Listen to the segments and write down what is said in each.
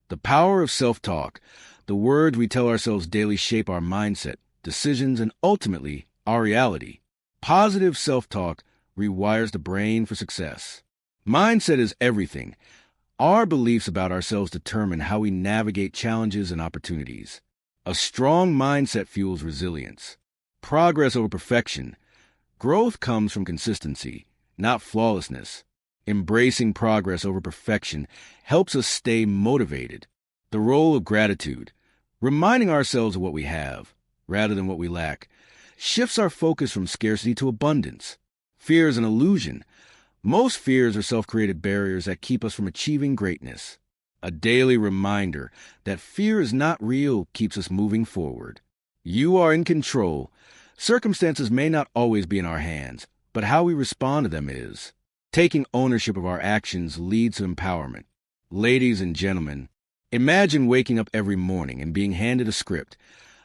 The power of self-talk. The words we tell ourselves daily shape our mindset, decisions, and ultimately, our reality. Positive self-talk rewires the brain for success. Mindset is everything. Our beliefs about ourselves determine how we navigate challenges and opportunities. A strong mindset fuels resilience. Progress over perfection. Growth comes from consistency, not flawlessness. Embracing progress over perfection helps us stay motivated. The role of gratitude. Reminding ourselves of what we have, rather than what we lack, shifts our focus from scarcity to abundance. Fear is an illusion. Most fears are self-created barriers that keep us from achieving greatness. A daily reminder that fear is not real keeps us moving forward. You are in control. Circumstances may not always be in our hands, but how we respond to them is. Taking ownership of our actions leads to empowerment. Ladies and gentlemen, imagine waking up every morning and being handed a script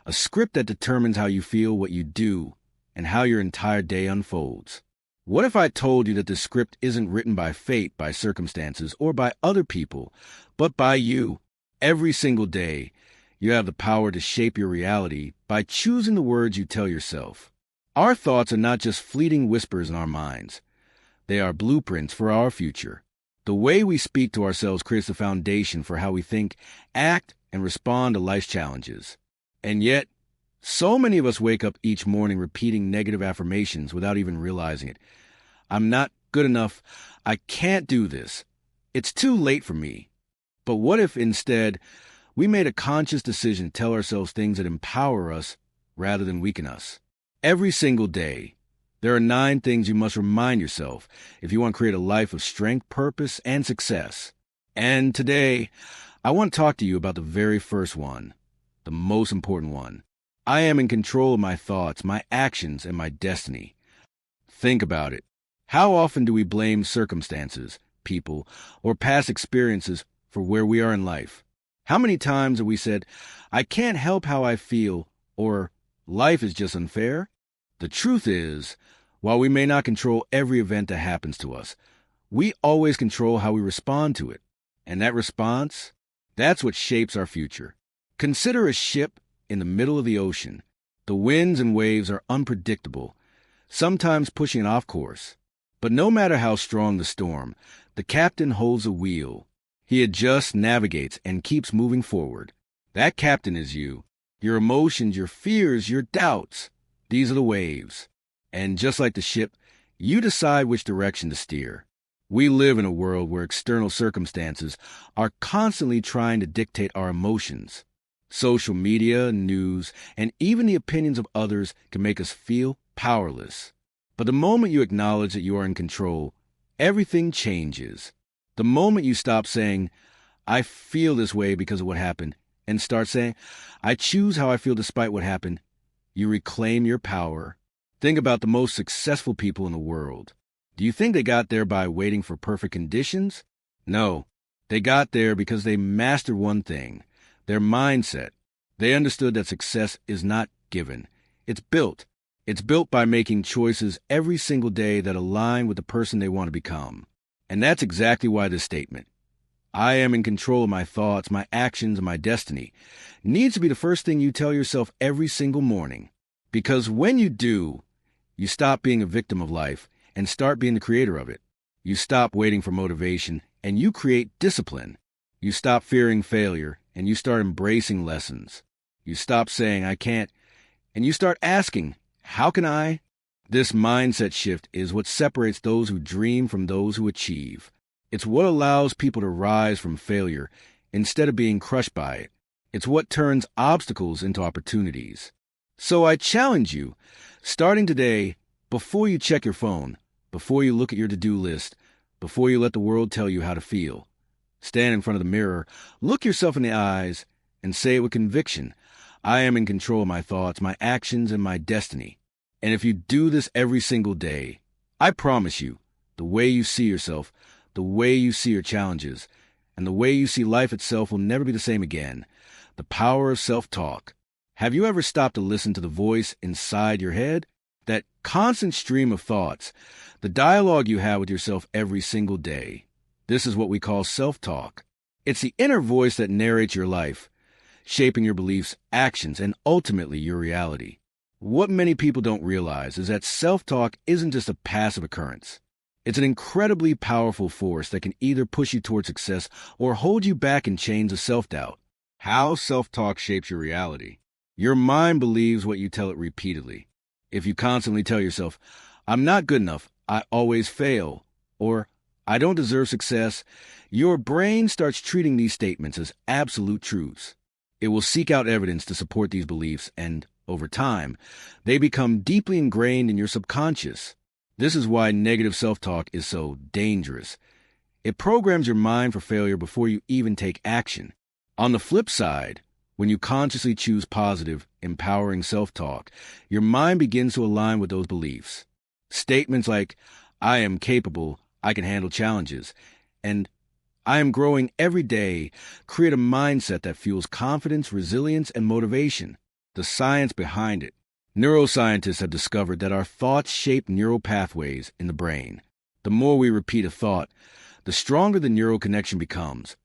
that determines how you feel, what you do, and how your entire day unfolds. What if I told you that the script isn't written by fate, by circumstances, or by other people, but by you? Every single day, you have the power to shape your reality by choosing the words you tell yourself. Our thoughts are not just fleeting whispers in our minds. They are blueprints for our future. The way we speak to ourselves creates the foundation for how we think, act, and respond to life's challenges. And yet, so many of us wake up each morning repeating negative affirmations without even realizing it. I'm not good enough. I can't do this. It's too late for me. But what if instead we made a conscious decision to tell ourselves things that empower us rather than weaken us? Every single day, there are 9 things you must remind yourself if you want to create a life of strength, purpose, and success. And today, I want to talk to you about the very first one, the most important one. I am in control of my thoughts, my actions, and my destiny. Think about it. How often do we blame circumstances, people, or past experiences for where we are in life? How many times have we said, I can't help how I feel, or life is just unfair? The truth is, while we may not control every event that happens to us, we always control how we respond to it. And that response, that's what shapes our future. Consider a ship in the middle of the ocean. The winds and waves are unpredictable, sometimes pushing it off course. But no matter how strong the storm, the captain holds the wheel. He adjusts, navigates, and keeps moving forward. That captain is you. Your emotions, your fears, your doubts. These are the waves. And just like the ship, you decide which direction to steer. We live in a world where external circumstances are constantly trying to dictate our emotions. Social media, news, and even the opinions of others can make us feel powerless. But the moment you acknowledge that you are in control, everything changes. The moment you stop saying, I feel this way because of what happened, and start saying, I choose how I feel despite what happened, you reclaim your power. Think about the most successful people in the world. Do you think they got there by waiting for perfect conditions? No. They got there because they mastered one thing, their mindset. They understood that success is not given. It's built. It's built by making choices every single day that align with the person they want to become. And that's exactly why this statement, I am in control of my thoughts, my actions, and my destiny, needs to be the first thing you tell yourself every single morning. Because when you do, you stop being a victim of life and start being the creator of it. You stop waiting for motivation and you create discipline. You stop fearing failure and you start embracing lessons. You stop saying, I can't, and you start asking, how can I? This mindset shift is what separates those who dream from those who achieve. It's what allows people to rise from failure instead of being crushed by it. It's what turns obstacles into opportunities. So I challenge you, starting today, before you check your phone, before you look at your to-do list, before you let the world tell you how to feel, stand in front of the mirror, look yourself in the eyes, and say it with conviction, I am in control of my thoughts, my actions, and my destiny. And if you do this every single day, I promise you, the way you see yourself, the way you see your challenges, and the way you see life itself will never be the same again. The power of self-talk. Have you ever stopped to listen to the voice inside your head? That constant stream of thoughts, the dialogue you have with yourself every single day. This is what we call self-talk. It's the inner voice that narrates your life, shaping your beliefs, actions, and ultimately your reality. What many people don't realize is that self-talk isn't just a passive occurrence. It's an incredibly powerful force that can either push you toward success or hold you back in chains of self-doubt. How self-talk shapes your reality. Your mind believes what you tell it repeatedly. If you constantly tell yourself, "I'm not good enough, I always fail," or "I don't deserve success," your brain starts treating these statements as absolute truths. It will seek out evidence to support these beliefs, and over time, they become deeply ingrained in your subconscious. This is why negative self-talk is so dangerous. It programs your mind for failure before you even take action. On the flip side, when you consciously choose positive, empowering self-talk, your mind begins to align with those beliefs. Statements like, "I am capable, I can handle challenges," and "I am growing every day" create a mindset that fuels confidence, resilience, and motivation. The science behind it. Neuroscientists have discovered that our thoughts shape neural pathways in the brain. The more we repeat a thought, the stronger the neural connection becomes,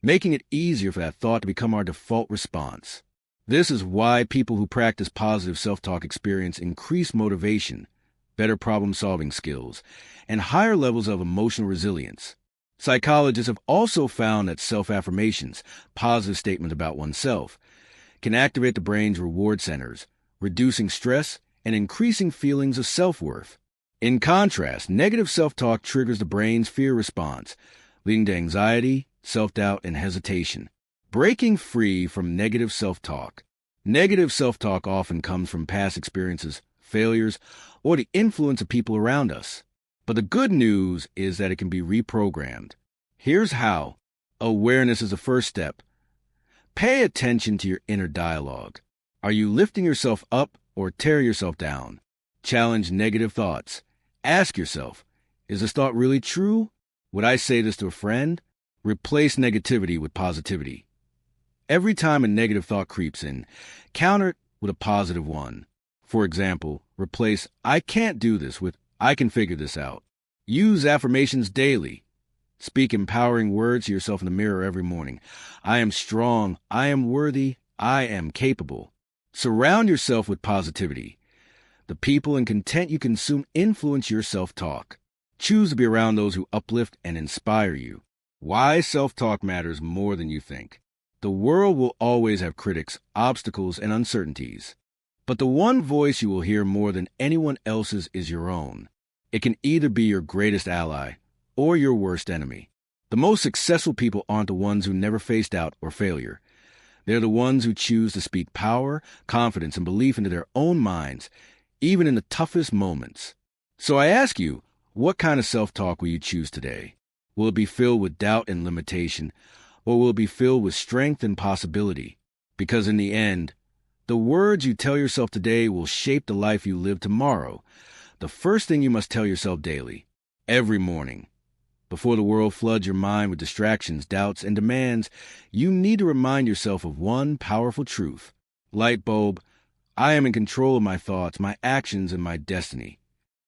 making it easier for that thought to become our default response. This is why people who practice positive self-talk experience increased motivation, better problem-solving skills, and higher levels of emotional resilience. Psychologists have also found that self-affirmations, positive statements about oneself, can activate the brain's reward centers, reducing stress and increasing feelings of self-worth. In contrast, negative self-talk triggers the brain's fear response, leading to anxiety, self-doubt, and hesitation. Breaking free from negative self-talk. Negative self-talk often comes from past experiences, failures, or the influence of people around us. But the good news is that it can be reprogrammed. Here's how. Awareness is the first step. Pay attention to your inner dialogue. Are you lifting yourself up or tear yourself down? Challenge negative thoughts. Ask yourself, is this thought really true? Would I say this to a friend? Replace negativity with positivity. Every time a negative thought creeps in, counter it with a positive one. For example, replace "I can't do this" with "I can figure this out." Use affirmations daily. Speak empowering words to yourself in the mirror every morning. "I am strong. I am worthy. I am capable." Surround yourself with positivity. The people and content you consume influence your self-talk. Choose to be around those who uplift and inspire you. Why self-talk matters more than you think. The world will always have critics, obstacles, and uncertainties. But the one voice you will hear more than anyone else's is your own. It can either be your greatest ally or your worst enemy. The most successful people aren't the ones who never faced doubt or failure. They're the ones who choose to speak power, confidence, and belief into their own minds, even in the toughest moments. So I ask you, what kind of self-talk will you choose today? Will it be filled with doubt and limitation, or will it be filled with strength and possibility? Because in the end, the words you tell yourself today will shape the life you live tomorrow. The first thing you must tell yourself daily, every morning. Before the world floods your mind with distractions, doubts, and demands, you need to remind yourself of one powerful truth. Light bulb, I am in control of my thoughts, my actions, and my destiny.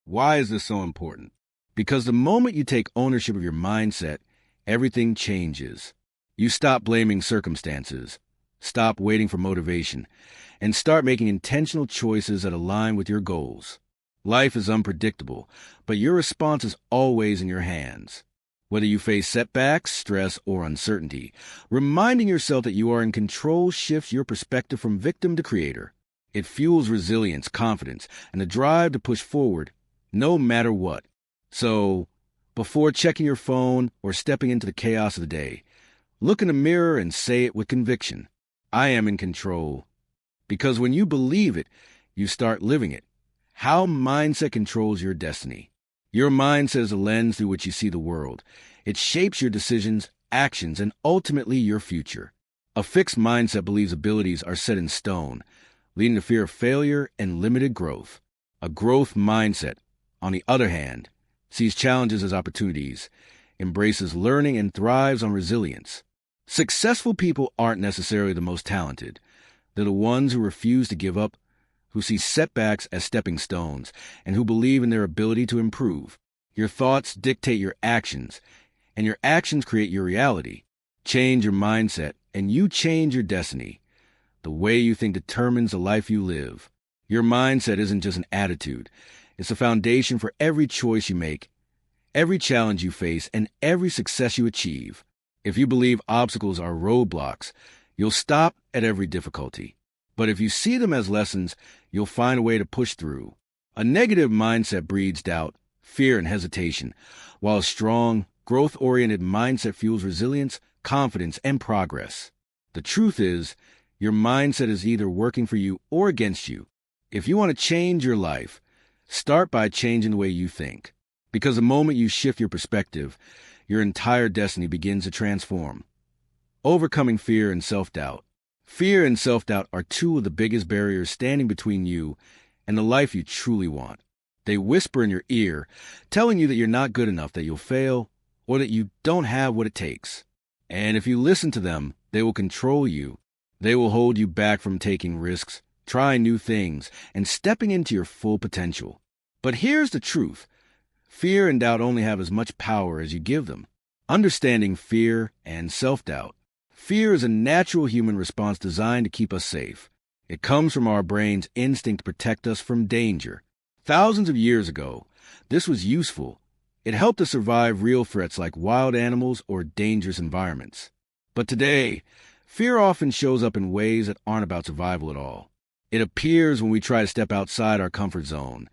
Why is this so important? Because the moment you take ownership of your mindset, everything changes. You stop blaming circumstances, stop waiting for motivation, and start making intentional choices that align with your goals. Life is unpredictable, but your response is always in your hands. Whether you face setbacks, stress, or uncertainty, reminding yourself that you are in control shifts your perspective from victim to creator. It fuels resilience, confidence, and the drive to push forward, no matter what. So, before checking your phone or stepping into the chaos of the day, look in the mirror and say it with conviction. I am in control. Because when you believe it, you start living it. How mindset controls your destiny. Your mindset is a lens through which you see the world. It shapes your decisions, actions, and ultimately your future. A fixed mindset believes abilities are set in stone, leading to fear of failure and limited growth. A growth mindset, on the other hand, sees challenges as opportunities, embraces learning, and thrives on resilience. Successful people aren't necessarily the most talented. They're the ones who refuse to give up, who see setbacks as stepping stones, and who believe in their ability to improve. Your thoughts dictate your actions, and your actions create your reality. Change your mindset, and you change your destiny. The way you think determines the life you live. Your mindset isn't just an attitude. It's the foundation for every choice you make, every challenge you face, and every success you achieve. If you believe obstacles are roadblocks, you'll stop at every difficulty. But if you see them as lessons, you'll find a way to push through. A negative mindset breeds doubt, fear, and hesitation, while a strong, growth-oriented mindset fuels resilience, confidence, and progress. The truth is, your mindset is either working for you or against you. If you want to change your life, start by changing the way you think. Because the moment you shift your perspective, your entire destiny begins to transform. Overcoming fear and self-doubt. Fear and self-doubt are two of the biggest barriers standing between you and the life you truly want. They whisper in your ear, telling you that you're not good enough, that you'll fail, or that you don't have what it takes. And if you listen to them, they will control you. They will hold you back from taking risks, trying new things, and stepping into your full potential. But here's the truth. Fear and doubt only have as much power as you give them. Understanding fear and self-doubt. Fear is a natural human response designed to keep us safe. It comes from our brain's instinct to protect us from danger. Thousands of years ago, this was useful. It helped us survive real threats like wild animals or dangerous environments. But today, fear often shows up in ways that aren't about survival at all. It appears when we try to step outside our comfort zone,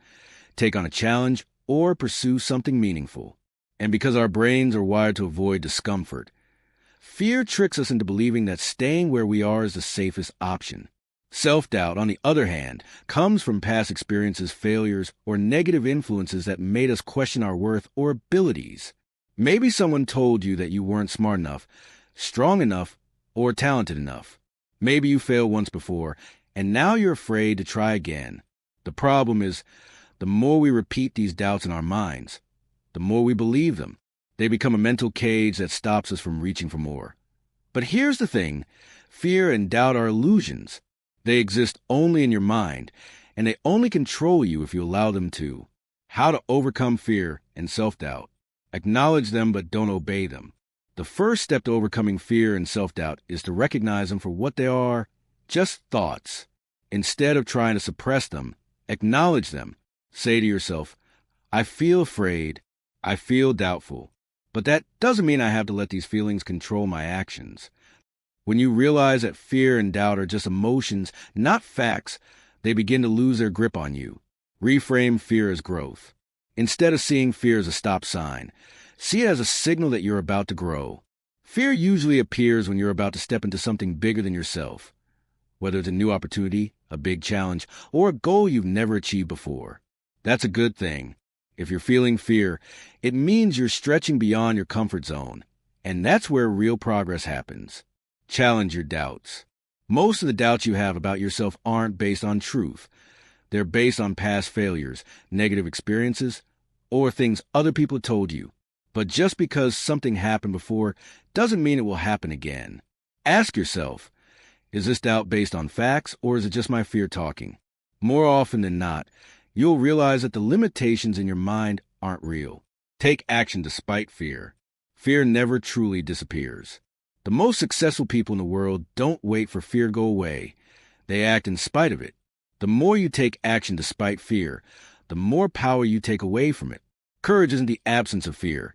take on a challenge, or pursue something meaningful. And because our brains are wired to avoid discomfort, fear tricks us into believing that staying where we are is the safest option. Self-doubt, on the other hand, comes from past experiences, failures, or negative influences that made us question our worth or abilities. Maybe someone told you that you weren't smart enough, strong enough, or talented enough. Maybe you failed once before, and now you're afraid to try again. The problem is, the more we repeat these doubts in our minds, the more we believe them. They become a mental cage that stops us from reaching for more. But here's the thing, fear and doubt are illusions. They exist only in your mind, and they only control you if you allow them to. How to overcome fear and self-doubt. Acknowledge them but don't obey them. The first step to overcoming fear and self-doubt is to recognize them for what they are, just thoughts. Instead of trying to suppress them, acknowledge them. Say to yourself, I feel afraid, I feel doubtful, but that doesn't mean I have to let these feelings control my actions. When you realize that fear and doubt are just emotions, not facts, they begin to lose their grip on you. Reframe fear as growth. Instead of seeing fear as a stop sign, see it as a signal that you're about to grow. Fear usually appears when you're about to step into something bigger than yourself, whether it's a new opportunity, a big challenge, or a goal you've never achieved before. That's a good thing. If you're feeling fear, it means you're stretching beyond your comfort zone, and that's where real progress happens. Challenge your doubts. Most of the doubts you have about yourself aren't based on truth. They're based on past failures, negative experiences, or things other people told you. But just because something happened before doesn't mean it will happen again. Ask yourself, is this doubt based on facts, or is it just my fear talking? More often than not, you'll realize that the limitations in your mind aren't real. Take action despite fear. Fear never truly disappears. The most successful people in the world don't wait for fear to go away. They act in spite of it. The more you take action despite fear, the more power you take away from it. Courage isn't the absence of fear.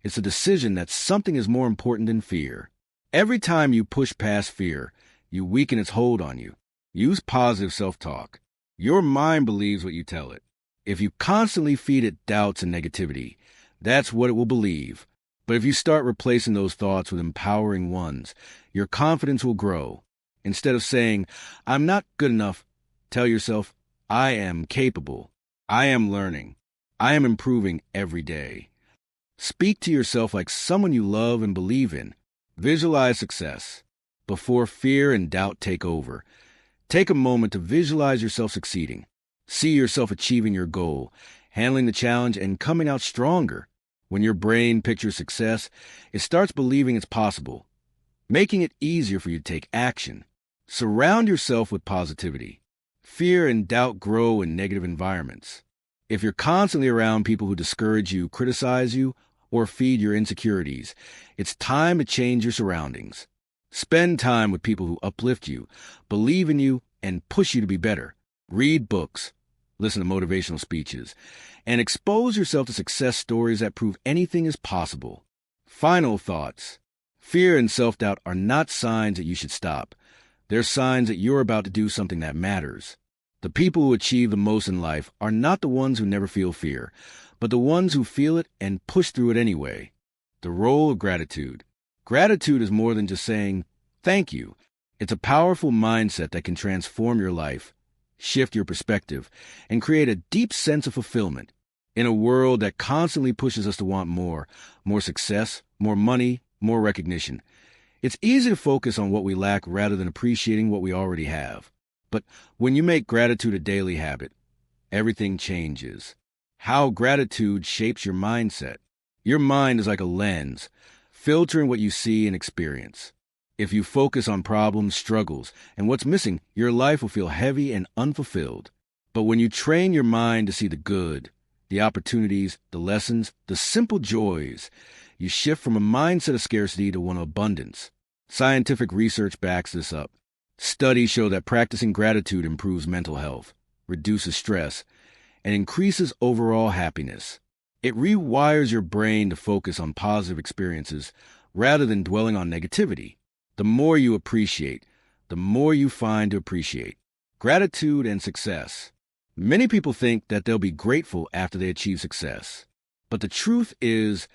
It's a decision that something is more important than fear. Every time you push past fear, you weaken its hold on you. Use positive self-talk. Your mind believes what you tell it. If you constantly feed it doubts and negativity, that's what it will believe. But if you start replacing those thoughts with empowering ones, your confidence will grow. Instead of saying, I'm not good enough, tell yourself, I am capable. I am learning. I am improving every day. Speak to yourself like someone you love and believe in. Visualize success. Before fear and doubt take over, take a moment to visualize yourself succeeding. See yourself achieving your goal, handling the challenge, and coming out stronger. When your brain pictures success, it starts believing it's possible, making it easier for you to take action. Surround yourself with positivity. Fear and doubt grow in negative environments. If you're constantly around people who discourage you, criticize you, or feed your insecurities. It's time to change your surroundings. Spend time with people who uplift you, believe in you, and push you to be better. Read books, listen to motivational speeches, and expose yourself to success stories that prove anything is possible. Final thoughts. Fear and self-doubt are not signs that you should stop. They're signs that you're about to do something that matters. The people who achieve the most in life are not the ones who never feel fear, but the ones who feel it and push through it anyway. The role of gratitude. Gratitude is more than just saying, thank you. It's a powerful mindset that can transform your life, shift your perspective, and create a deep sense of fulfillment. In a world that constantly pushes us to want more success, more money, more recognition, it's easy to focus on what we lack rather than appreciating what we already have. But when you make gratitude a daily habit, everything changes. How gratitude shapes your mindset. Your mind is like a lens, filtering what you see and experience. If you focus on problems, struggles, and what's missing, your life will feel heavy and unfulfilled. But when you train your mind to see the good, the opportunities, the lessons, the simple joys, you shift from a mindset of scarcity to one of abundance. Scientific research backs this up. Studies show that practicing gratitude improves mental health, reduces stress, and increases overall happiness. It rewires your brain to focus on positive experiences rather than dwelling on negativity. The more you appreciate, the more you find to appreciate. Gratitude and success. Many people think that they'll be grateful after they achieve success. But the truth is,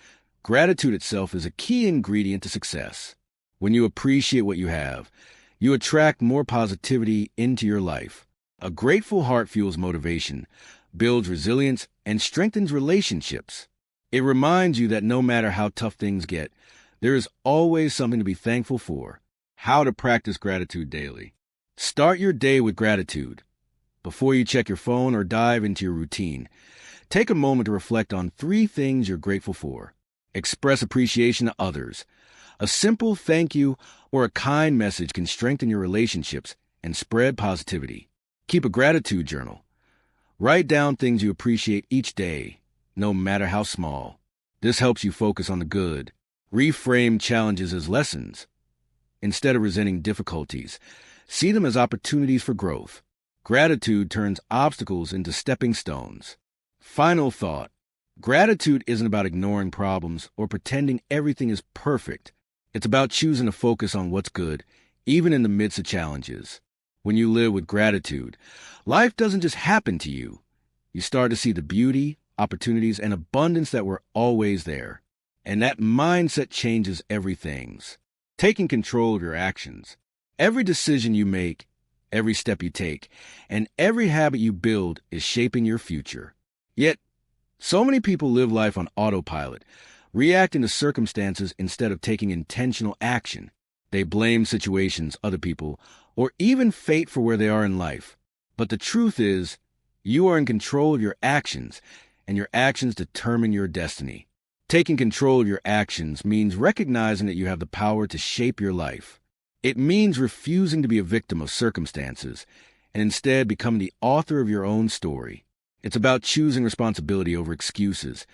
gratitude itself is a key ingredient to success. When you appreciate what you have, you attract more positivity into your life. A grateful heart fuels motivation, builds resilience, and strengthens relationships. It reminds you that no matter how tough things get, there is always something to be thankful for. How to practice gratitude daily. Start your day with gratitude. Before you check your phone or dive into your routine, take a moment to reflect on 3 things you're grateful for. Express appreciation to others. A simple thank you or a kind message can strengthen your relationships and spread positivity. Keep a gratitude journal. Write down things you appreciate each day, no matter how small. This helps you focus on the good. Reframe challenges as lessons. Instead of resenting difficulties, see them as opportunities for growth. Gratitude turns obstacles into stepping stones. Final thought. Gratitude isn't about ignoring problems or pretending everything is perfect. It's about choosing to focus on what's good, even in the midst of challenges. When you live with gratitude, life doesn't just happen to you. You start to see the beauty, opportunities, and abundance that were always there. And that mindset changes everything. Taking control of your actions. Every decision you make, every step you take, and every habit you build is shaping your future. Yet, so many people live life on autopilot, reacting to circumstances instead of taking intentional action. They blame situations, other people, or even fate for where they are in life. But the truth is, you are in control of your actions, and your actions determine your destiny. Taking control of your actions means recognizing that you have the power to shape your life. It means refusing to be a victim of circumstances, and instead becoming the author of your own story. It's about choosing responsibility over excuses,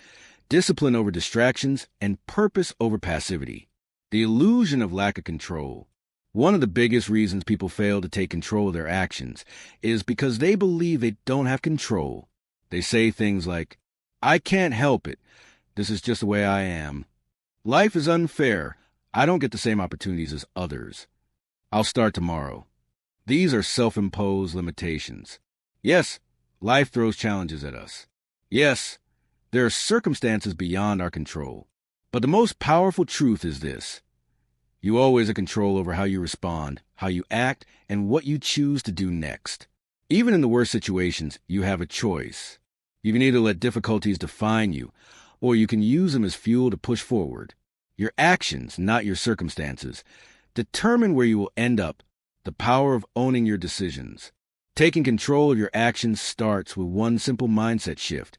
discipline over distractions, and purpose over passivity. The illusion of lack of control. One of the biggest reasons people fail to take control of their actions is because they believe they don't have control. They say things like, "I can't help it. This is just the way I am. Life is unfair. I don't get the same opportunities as others. I'll start tomorrow." These are self-imposed limitations. Yes, life throws challenges at us. Yes, there are circumstances beyond our control. But the most powerful truth is this. You always have control over how you respond, how you act, and what you choose to do next. Even in the worst situations, you have a choice. You can either let difficulties define you, or you can use them as fuel to push forward. Your actions, not your circumstances, determine where you will end up. The power of owning your decisions. Taking control of your actions starts with one simple mindset shift.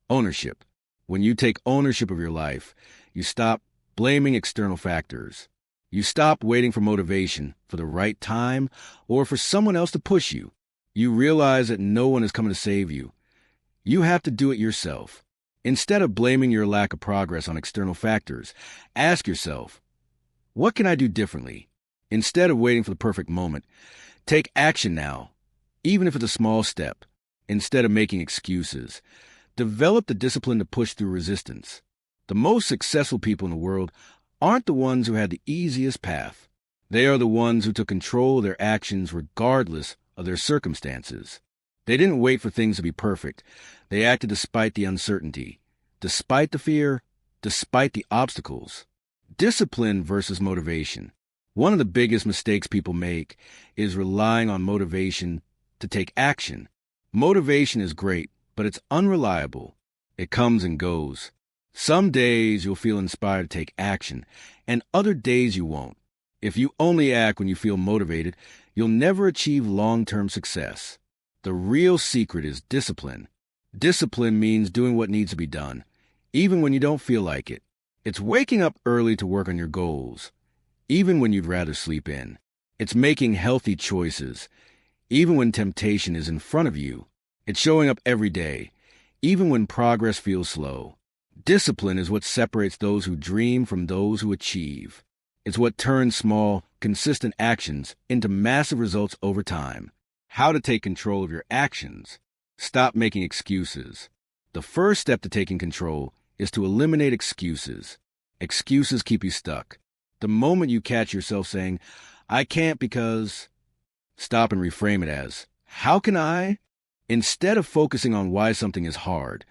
Ownership. When you take ownership of your life, you stop blaming external factors. You stop waiting for motivation, for the right time, or for someone else to push you. You realize that no one is coming to save you. You have to do it yourself. Instead of blaming your lack of progress on external factors, ask yourself, what can I do differently? Instead of waiting for the perfect moment, take action now, even if it's a small step. Instead of making excuses, develop the discipline to push through resistance. The most successful people in the world aren't the ones who had the easiest path. They are the ones who took control of their actions regardless of their circumstances. They didn't wait for things to be perfect. They acted despite the uncertainty, despite the fear, despite the obstacles. Discipline versus motivation. One of the biggest mistakes people make is relying on motivation to take action. Motivation is great, but it's unreliable. It comes and goes. Some days you'll feel inspired to take action, and other days you won't. If you only act when you feel motivated, you'll never achieve long-term success. The real secret is discipline. Discipline means doing what needs to be done, even when you don't feel like it. It's waking up early to work on your goals, even when you'd rather sleep in. It's making healthy choices, even when temptation is in front of you. It's showing up every day, even when progress feels slow. Discipline is what separates those who dream from those who achieve. It's what turns small, consistent actions into massive results over time. How to take control of your actions. Stop making excuses. The first step to taking control is to eliminate excuses. Excuses keep you stuck. The moment you catch yourself saying, I can't because, stop and reframe it as, how can I? Instead of focusing on why something is hard,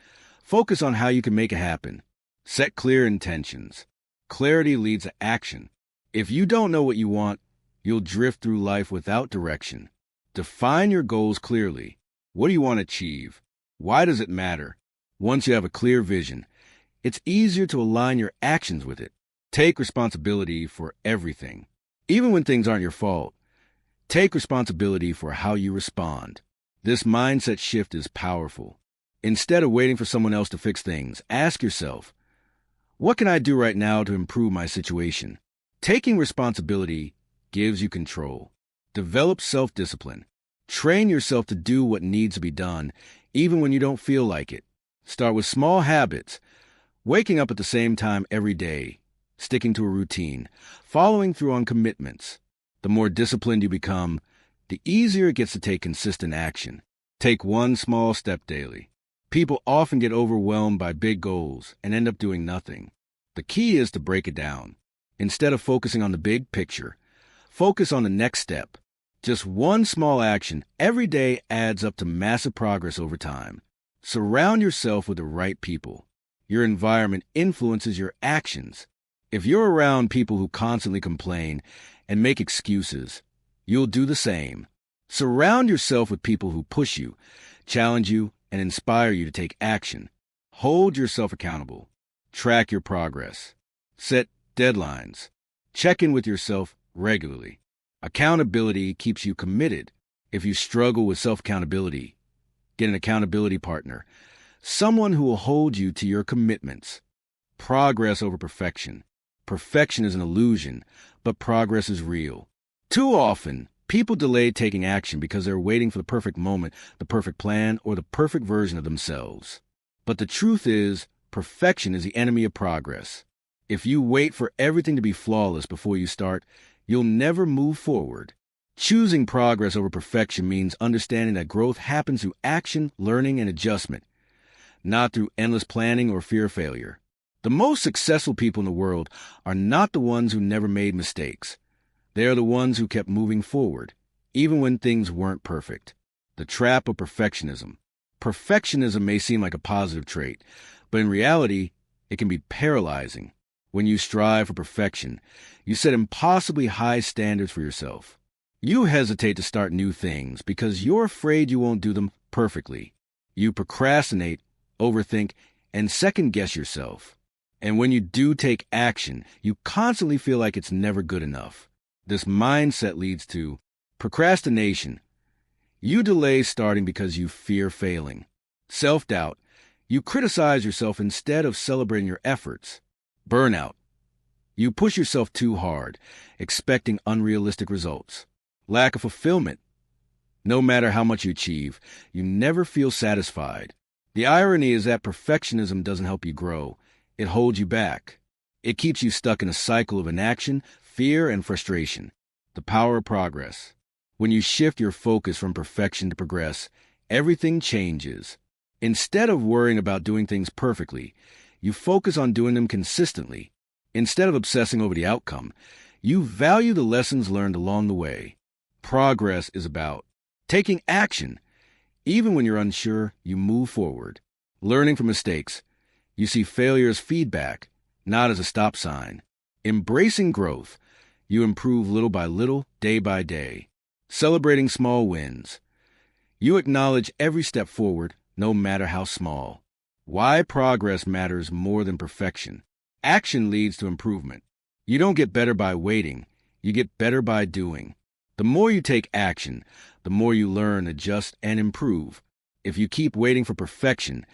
focus on how you can make it happen. Set clear intentions. Clarity leads to action. If you don't know what you want, you'll drift through life without direction. Define your goals clearly. What do you want to achieve? Why does it matter? Once you have a clear vision, it's easier to align your actions with it. Take responsibility for everything. Even when things aren't your fault, take responsibility for how you respond. This mindset shift is powerful. Instead of waiting for someone else to fix things, ask yourself, what can I do right now to improve my situation? Taking responsibility gives you control. Develop self-discipline. Train yourself to do what needs to be done, even when you don't feel like it. Start with small habits, waking up at the same time every day, sticking to a routine, following through on commitments. The more disciplined you become, the easier it gets to take consistent action. Take one small step daily. People often get overwhelmed by big goals and end up doing nothing. The key is to break it down. Instead of focusing on the big picture, focus on the next step. Just one small action every day adds up to massive progress over time. Surround yourself with the right people. Your environment influences your actions. If you're around people who constantly complain and make excuses, you'll do the same. Surround yourself with people who push you, challenge you, and inspire you to take action. Hold yourself accountable. Track your progress. Set deadlines. Check in with yourself regularly. Accountability keeps you committed. If you struggle with self-accountability, get an accountability partner, someone who will hold you to your commitments. Progress over perfection. Perfection is an illusion, but progress is real. Too often, people delay taking action because they're waiting for the perfect moment, the perfect plan, or the perfect version of themselves. But the truth is, perfection is the enemy of progress. If you wait for everything to be flawless before you start, you'll never move forward. Choosing progress over perfection means understanding that growth happens through action, learning, and adjustment, not through endless planning or fear of failure. The most successful people in the world are not the ones who never made mistakes. They are the ones who kept moving forward, even when things weren't perfect. The trap of perfectionism. Perfectionism may seem like a positive trait, but in reality, it can be paralyzing. When you strive for perfection, you set impossibly high standards for yourself. You hesitate to start new things because you're afraid you won't do them perfectly. You procrastinate, overthink, and second-guess yourself. And when you do take action, you constantly feel like it's never good enough. This mindset leads to procrastination. You delay starting because you fear failing. Self-doubt. You criticize yourself instead of celebrating your efforts. Burnout. You push yourself too hard, expecting unrealistic results. Lack of fulfillment. No matter how much you achieve, you never feel satisfied. The irony is that perfectionism doesn't help you grow. It holds you back. It keeps you stuck in a cycle of inaction, fear, and frustration. The power of progress. When you shift your focus from perfection to progress, everything changes. Instead of worrying about doing things perfectly, you focus on doing them consistently. Instead of obsessing over the outcome, you value the lessons learned along the way. Progress is about taking action. Even when you're unsure, you move forward. Learning from mistakes. You see failure as feedback, not as a stop sign. Embracing growth. You improve little by little, day by day. Celebrating small wins. You acknowledge every step forward, no matter how small. Why progress matters more than perfection. Action leads to improvement. You don't get better by waiting. You get better by doing. The more you take action, the more you learn, adjust, and improve. If you keep waiting for perfection,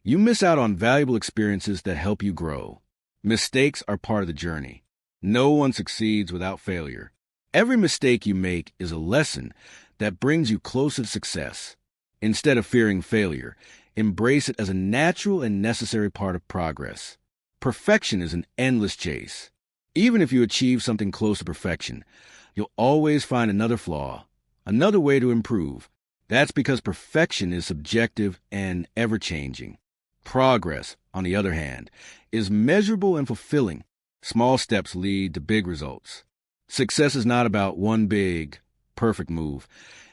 you miss out on valuable experiences that help you grow. Mistakes are part of the journey. No one succeeds without failure. Every mistake you make is a lesson that brings you closer to success. Instead of fearing failure, embrace it as a natural and necessary part of progress. Perfection is an endless chase. Even if you achieve something close to perfection, you'll always find another flaw, another way to improve. That's because perfection is subjective and ever-changing. Progress, on the other hand, is measurable and fulfilling. Small steps lead to big results. Success is not about one big, perfect move.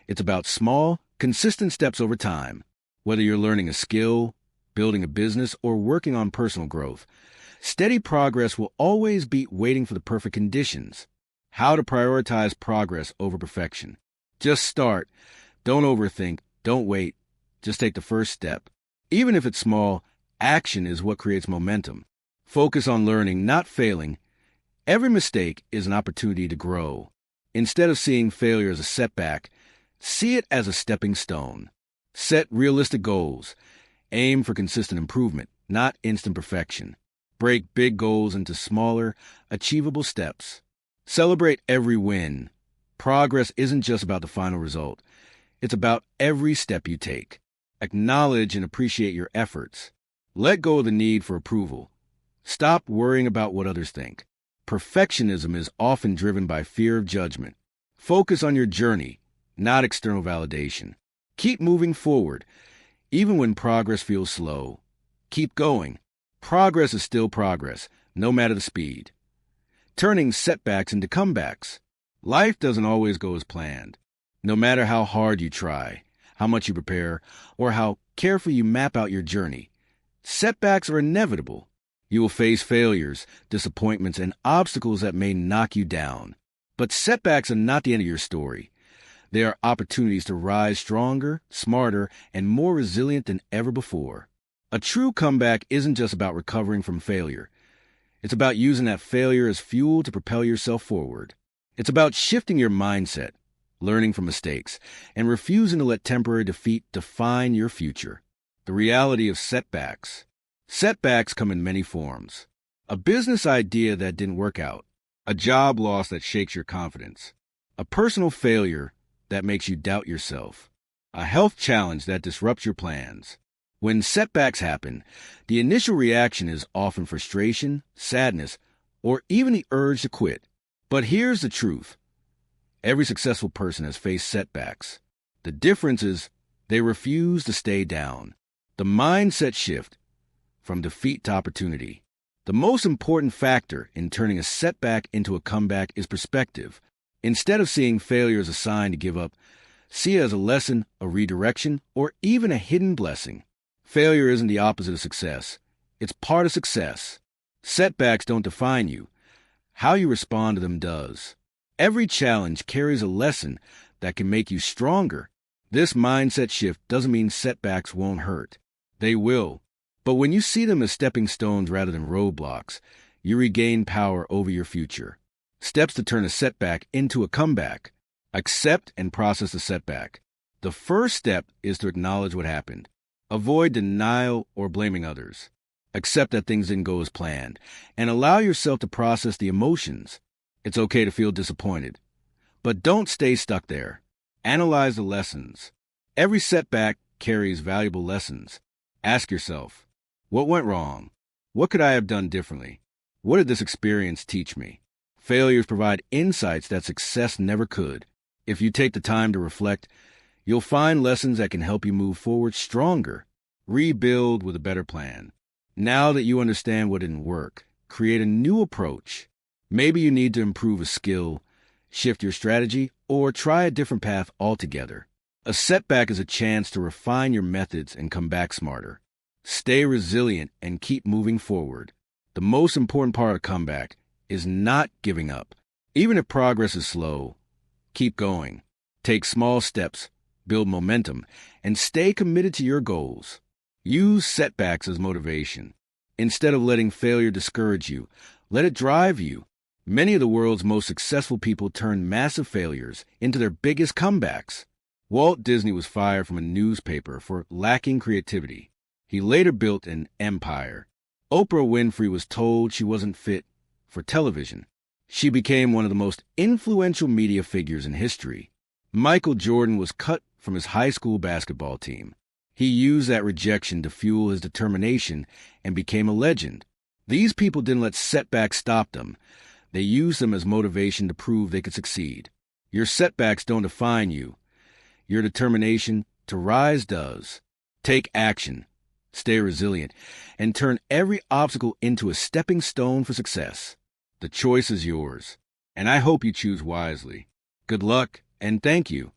It's about small, consistent steps over time. Whether you're learning a skill, building a business, or working on personal growth, steady progress will always beat waiting for the perfect conditions. How to prioritize progress over perfection. Just start. Don't overthink. Don't wait. Just take the first step. Even if it's small, action is what creates momentum. Focus on learning, not failing. Every mistake is an opportunity to grow. Instead of seeing failure as a setback, see it as a stepping stone. Set realistic goals. Aim for consistent improvement, not instant perfection. Break big goals into smaller, achievable steps. Celebrate every win. Progress isn't just about the final result. It's about every step you take. Acknowledge and appreciate your efforts. Let go of the need for approval. Stop worrying about what others think. Perfectionism is often driven by fear of judgment. Focus on your journey, not external validation. Keep moving forward, even when progress feels slow. Keep going. Progress is still progress, no matter the speed. Turning setbacks into comebacks. Life doesn't always go as planned. No matter how hard you try, how much you prepare, or how carefully you map out your journey, setbacks are inevitable. You will face failures, disappointments, and obstacles that may knock you down. But setbacks are not the end of your story. They are opportunities to rise stronger, smarter, and more resilient than ever before. A true comeback isn't just about recovering from failure. It's about using that failure as fuel to propel yourself forward. It's about shifting your mindset, learning from mistakes, and refusing to let temporary defeat define your future. The reality of setbacks. Setbacks come in many forms. A business idea that didn't work out. A job loss that shakes your confidence. A personal failure that makes you doubt yourself. A health challenge that disrupts your plans. When setbacks happen, the initial reaction is often frustration, sadness, or even the urge to quit. But here's the truth. Every successful person has faced setbacks. The difference is they refuse to stay down. The mindset shift from defeat to opportunity. The most important factor in turning a setback into a comeback is perspective. Instead of seeing failure as a sign to give up, see it as a lesson, a redirection, or even a hidden blessing. Failure isn't the opposite of success. It's part of success. Setbacks don't define you. How you respond to them does. Every challenge carries a lesson that can make you stronger. This mindset shift doesn't mean setbacks won't hurt. They will. But when you see them as stepping stones rather than roadblocks, you regain power over your future. Steps to turn a setback into a comeback. Accept and process the setback. The first step is to acknowledge what happened. Avoid denial or blaming others. Accept that things didn't go as planned, and allow yourself to process the emotions. It's okay to feel disappointed, but don't stay stuck there. Analyze the lessons. Every setback carries valuable lessons. Ask yourself, what went wrong? What could I have done differently? What did this experience teach me? Failures provide insights that success never could. If you take the time to reflect, you'll find lessons that can help you move forward stronger, rebuild with a better plan. Now that you understand what didn't work, create a new approach. Maybe you need to improve a skill, shift your strategy, or try a different path altogether. A setback is a chance to refine your methods and come back smarter. Stay resilient and keep moving forward. The most important part of comeback is not giving up. Even if progress is slow, keep going. Take small steps, build momentum, and stay committed to your goals. Use setbacks as motivation. Instead of letting failure discourage you, let it drive you. Many of the world's most successful people turned massive failures into their biggest comebacks. Walt Disney was fired from a newspaper for lacking creativity. He later built an empire. Oprah Winfrey was told she wasn't fit for television. She became one of the most influential media figures in history. Michael Jordan was cut from his high school basketball team. He used that rejection to fuel his determination and became a legend. These people didn't let setbacks stop them. They used them as motivation to prove they could succeed. Your setbacks don't define you. Your determination to rise does. Take action, stay resilient, and turn every obstacle into a stepping stone for success. The choice is yours, and I hope you choose wisely. Good luck, and thank you.